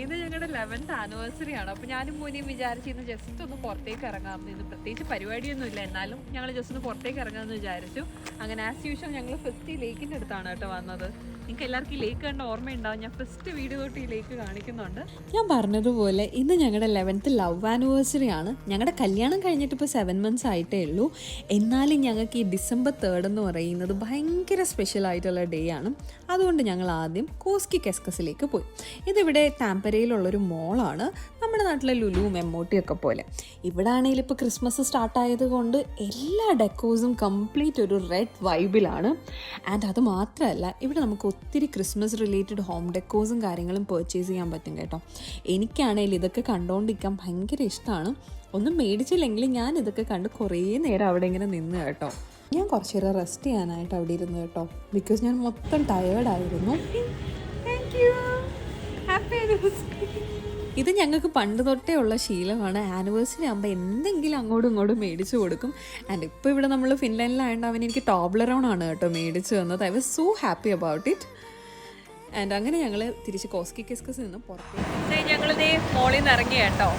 ഇന്ന് ഞങ്ങളുടെ 11th anniversary ആണ്. അപ്പോൾ ഞാനും മോനെയും വിചാരിച്ചിരുന്നു ജസ്റ്റ് ഒന്ന് പുറത്തേക്ക് ഇറങ്ങാമെന്ന്. ഇന്ന് പ്രത്യേകിച്ച് പരിപാടിയൊന്നുമില്ല, എന്നാലും ഞങ്ങൾ ജസ്റ്റ് ഒന്ന് പുറത്തേക്ക് ഇറങ്ങാമെന്ന് വിചാരിച്ചു. അങ്ങനെ ആസ് യൂഷ്വൽ ഞങ്ങൾ ഫസ്റ്റ് ഈ ലേക്കിൻ്റെ അടുത്താണ് കേട്ടോ വന്നത്. നിങ്ങൾക്ക് എല്ലാവർക്കും ഈ ലേക്ക് കണ്ട ഓർമ്മയുണ്ടാവും, ഞാൻ ഫസ്റ്റ് വീഡിയോ തൊട്ട് ഈ ലേക്ക് കാണിക്കുന്നുണ്ട്. ഞാൻ പറഞ്ഞതുപോലെ ഇന്ന് ഞങ്ങളുടെ 11th ലവ് ആനിവേഴ്സറി ആണ്. ഞങ്ങളുടെ കല്യാണം കഴിഞ്ഞിട്ട് ഇപ്പോൾ 7 months ആയിട്ടേ ഉള്ളൂ. എന്നാലും ഞങ്ങൾക്ക് ഈ December 3rd എന്ന് പറയുന്നത് ഭയങ്കര സ്പെഷ്യൽ ആയിട്ടുള്ള ഡേ ആണ്. അതുകൊണ്ട് ഞങ്ങൾ ആദ്യം കോസ്കി കെസ്കസിലേക്ക് പോയി. ഇതിവിടെ താമ്പരയിലുള്ളൊരു മോളാണ്, നമ്മുടെ നാട്ടിലെ ലുലുവും എമ്മോട്ടിയും ഒക്കെ പോലെ. ഇവിടെ ആണെങ്കിൽ ഇപ്പോൾ ക്രിസ്മസ് സ്റ്റാർട്ടായത് കൊണ്ട് എല്ലാ ഡെക്കോസും കംപ്ലീറ്റ് ഒരു റെഡ് വൈബിലാണ്. ആൻഡ് അത് മാത്രമല്ല, ഇവിടെ നമുക്ക് ഒത്തിരി ക്രിസ്മസ് റിലേറ്റഡ് ഹോം ഡെക്കോസും കാര്യങ്ങളും പർച്ചേസ് ചെയ്യാൻ പറ്റും കേട്ടോ. എനിക്കാണെങ്കിൽ ഇതൊക്കെ കണ്ടുകൊണ്ടിരിക്കാൻ ഭയങ്കര ഇഷ്ടമാണ്. ഒന്നും മേടിച്ചില്ലെങ്കിലും ഞാൻ ഇതൊക്കെ കണ്ട് കുറേ നേരം അവിടെ ഇങ്ങനെ നിന്ന് കേട്ടോ. ഞാൻ കുറച്ച് നേരം റെസ്റ്റ് ചെയ്യാനായിട്ട് അവിടെ ഇരുന്നു കേട്ടോ, ബിക്കോസ് ഞാൻ മൊത്തം ടയേർഡായിരുന്നു. ഇത് ഞങ്ങൾക്ക് പണ്ട് തൊട്ടേ ഉള്ള ശീലമാണ്. ആനിവേഴ്സറി ആകുമ്പോൾ എന്തെങ്കിലും അങ്ങോട്ടും ഇങ്ങോട്ടും മേടിച്ചു കൊടുക്കും. ആൻഡ് ഇപ്പോൾ ഇവിടെ നമ്മൾ ഫിൻലാൻഡിലായതുകൊണ്ട് അവൻ എനിക്ക് ടോബ്ലറോൺ ആണ് കേട്ടോ മേടിച്ചു തന്നത്. I was so happy about it. And അങ്ങനെ ഞങ്ങൾ തിരിച്ച് കോസ്കി കെസ്കസിൽ നിന്ന് പുറത്തേക്ക് ഞങ്ങളിതേ മോളിൽ നിന്ന് ഇറങ്ങി കേട്ടോ.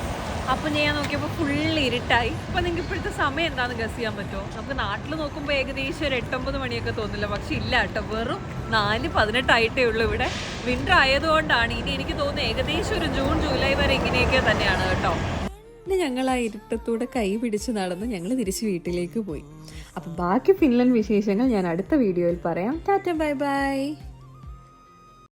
അപ്പോൾ ഞാൻ നോക്കിയപ്പോൾ ഫുൾ ഇരുട്ടായി. അപ്പോൾ നിങ്ങൾക്ക് ഇപ്പോഴത്തെ സമയം എന്താണെന്ന് ഗസ് ചെയ്യാൻ പറ്റുമോ? നമുക്ക് നാട്ടിൽ നോക്കുമ്പോൾ ഏകദേശം ഒരു 8-9 മണിയൊക്കെ തോന്നില്ല, പക്ഷെ ഇല്ല കേട്ടോ, വെറും 4:18 ആയിട്ടേ ഉള്ളൂ. ഇവിടെ വിൻ്റർ ആയതുകൊണ്ടാണ്. ഇനി എനിക്ക് തോന്നുന്നു ഏകദേശം ഒരു ജൂൺ ജൂലൈ വരെ ഇങ്ങനെയൊക്കെ തന്നെയാണ് കേട്ടോ. പിന്നെ ഞങ്ങൾ ആ ഇരുട്ടത്തൂടെ കൈ പിടിച്ച് നടന്ന് ഞങ്ങൾ തിരിച്ച് വീട്ടിലേക്ക് പോയി. അപ്പോൾ ബാക്കി ഫിൻലൻഡ് വിശേഷങ്ങൾ ഞാൻ അടുത്ത വീഡിയോയിൽ പറയാം. Tata bye bye.